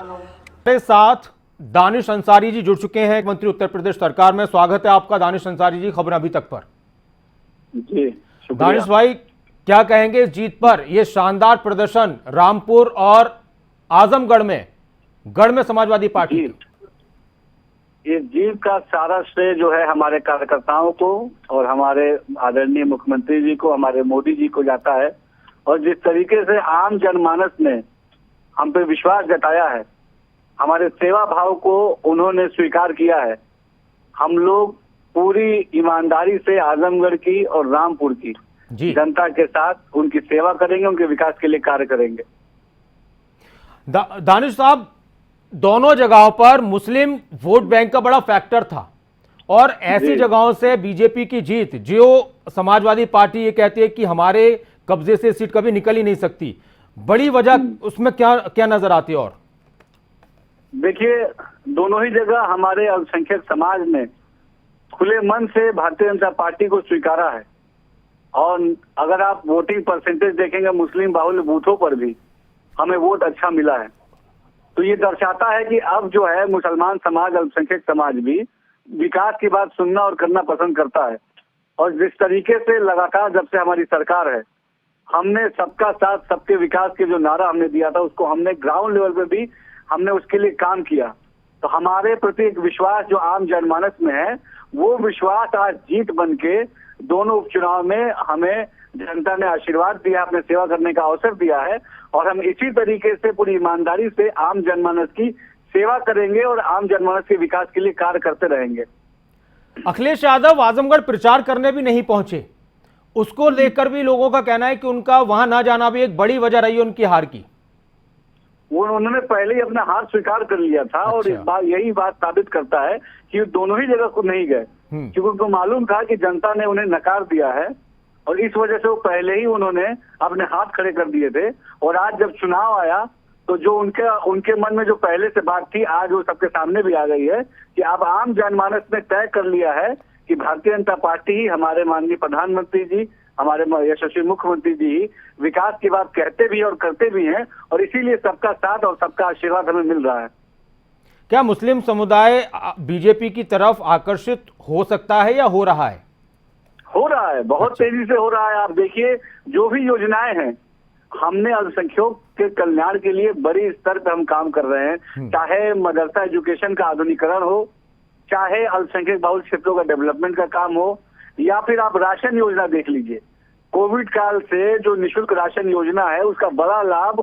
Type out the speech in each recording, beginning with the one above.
के साथ दानिश अंसारी जी जुड़ चुके हैं, मंत्री उत्तर प्रदेश सरकार में। स्वागत है आपका दानिश अंसारी जी, खबर अभी तक पर। जी दानिश भाई, क्या कहेंगे इस जीत पर? यह शानदार प्रदर्शन रामपुर और आजमगढ़ में, गढ़ में समाजवादी पार्टी की। इस जीत का सारा श्रेय जो है हमारे कार्यकर्ताओं को और हमारे आदरणीय मुख्यमंत्री जी को, हमारे मोदी जी को जाता है। और जिस तरीके से आम जनमानस ने हम पे विश्वास जताया है, हमारे सेवा भाव को उन्होंने स्वीकार किया है, हम लोग पूरी ईमानदारी से आजमगढ़ की और रामपुर की जनता के साथ उनकी सेवा करेंगे, उनके विकास के लिए कार्य करेंगे। दानिश साहब, दोनों जगहों पर मुस्लिम वोट बैंक का बड़ा फैक्टर था और ऐसी जगहों से बीजेपी की जीत, जो समाजवादी पार्टी ये कहती है कि हमारे कब्जे से सीट कभी निकल ही नहीं सकती, बड़ी वजह उसमें क्या नजर आती है? और देखिए, दोनों ही जगह हमारे अल्पसंख्यक समाज ने खुले मन से भारतीय जनता पार्टी को स्वीकारा है। और अगर आप वोटिंग परसेंटेज देखेंगे, मुस्लिम बाहुल्य बूथों पर भी हमें वोट अच्छा मिला है। तो ये दर्शाता है कि अब जो है मुसलमान समाज, अल्पसंख्यक समाज भी विकास की बात सुनना और करना पसंद करता है। और जिस तरीके से लगातार जब से हमारी सरकार है, हमने सबका साथ सबके विकास के जो नारा हमने दिया था, उसको हमने ग्राउंड लेवल पे भी हमने उसके लिए काम किया। तो हमारे प्रति एक विश्वास जो आम जनमानस में है, वो विश्वास आज जीत बन के दोनों उपचुनाव में हमें जनता ने आशीर्वाद दिया, अपने सेवा करने का अवसर दिया है। और हम इसी तरीके से पूरी ईमानदारी से आम जनमानस की सेवा करेंगे और आम जनमानस के विकास के लिए कार्य करते रहेंगे। अखिलेश यादव आजमगढ़ प्रचार करने भी नहीं पहुंचे, उसको लेकर भी लोगों का कहना है कि उनका वहां ना जाना भी एक बड़ी वजह रही है उनकी हार की। वो उन्होंने पहले ही अपना हार स्वीकार कर लिया था। और इस बार यही बात साबित करता है कि दोनों ही जगह को नहीं गए, क्योंकि उनको मालूम था कि जनता ने उन्हें नकार दिया है और इस वजह से वो पहले ही उन्होंने अपने हाथ खड़े कर दिए थे। और आज जब चुनाव आया तो जो उनके मन में जो पहले से बात थी, आज वो सबके सामने भी आ गई है कि अब आम जनमानस ने तय कर लिया है कि भारतीय जनता पार्टी ही, हमारे माननीय प्रधानमंत्री जी, हमारे यशस्वी मुख्यमंत्री जी विकास की बात कहते भी और करते भी हैं। और इसीलिए सबका साथ और सबका आशीर्वाद हमें मिल रहा है। क्या मुस्लिम समुदाय बीजेपी की तरफ आकर्षित हो सकता है या हो रहा है? हो रहा है, बहुत तेजी से हो रहा है। आप देखिए, जो भी योजनाएं हैं, हमने अल्पसंख्यकों के कल्याण के लिए बड़ी स्तर पर हम काम कर रहे हैं। चाहे मदरसा एजुकेशन का आधुनिकीकरण हो, चाहे अल्पसंख्यक बाहुल क्षेत्रों का डेवलपमेंट का काम हो, या फिर आप राशन योजना देख लीजिए। कोविड काल से जो निःशुल्क राशन योजना है, उसका बड़ा लाभ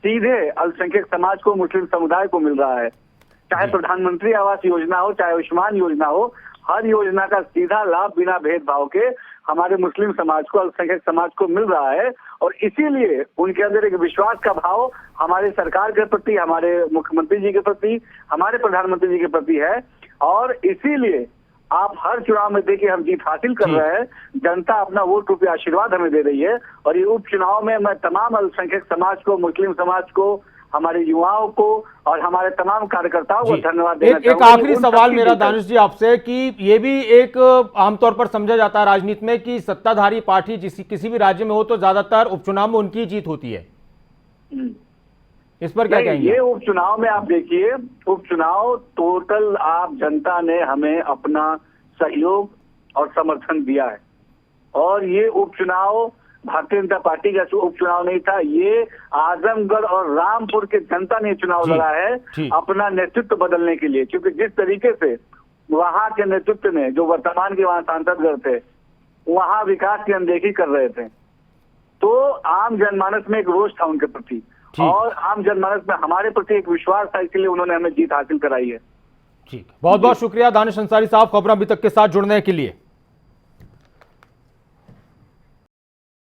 सीधे अल्पसंख्यक समाज को, मुस्लिम समुदाय को मिल रहा है। चाहे प्रधानमंत्री आवास योजना हो, चाहे आयुष्मान योजना हो, हर योजना का सीधा लाभ बिना भेदभाव के हमारे मुस्लिम समाज को, अल्पसंख्यक समाज को मिल रहा है। और इसीलिए उनके अंदर एक विश्वास का भाव हमारे सरकार के प्रति, हमारे मुख्यमंत्री जी के प्रति, हमारे प्रधानमंत्री जी के प्रति है। और इसीलिए आप हर चुनाव में देखिए हम जीत हासिल कर रहे हैं। जनता अपना वोट रूपी आशीर्वाद हमें दे रही है। और ये उपचुनाव में मैं तमाम अल्पसंख्यक समाज को, मुस्लिम समाज को, हमारे युवाओं को और हमारे तमाम कार्यकर्ताओं को धन्यवाद देना चाहूंगा। एक आखिरी सवाल मेरा दानिश जी आपसे, कि ये भी एक आमतौर पर समझा जाता है राजनीति में कि सत्ताधारी पार्टी किसी भी राज्य में हो तो ज्यादातर उपचुनाव में उनकी जीत होती है, इस पर क्या कहेंगे? ये उपचुनाव में आप देखिए, उपचुनाव टोटल आप जनता ने हमें अपना सहयोग और समर्थन दिया है। और ये उपचुनाव भारतीय जनता पार्टी का उपचुनाव नहीं था, ये आजमगढ़ और रामपुर के जनता ने चुनाव लड़ा है अपना नेतृत्व बदलने के लिए। क्योंकि जिस तरीके से वहां के नेतृत्व ने, जो वर्तमान के वहां सांसदगढ़ थे, वहां विकास की अनदेखी कर रहे थे, तो आम जनमानस में एक रोष था उनके प्रति और आम जनमानस में हमारे प्रति एक विश्वास था। इसलिए उन्होंने हमें जीत हासिल कराई है। ठीक, बहुत बहुत शुक्रिया दानिश अंसारी साहब, खबर अभी तक के साथ जुड़ने के लिए।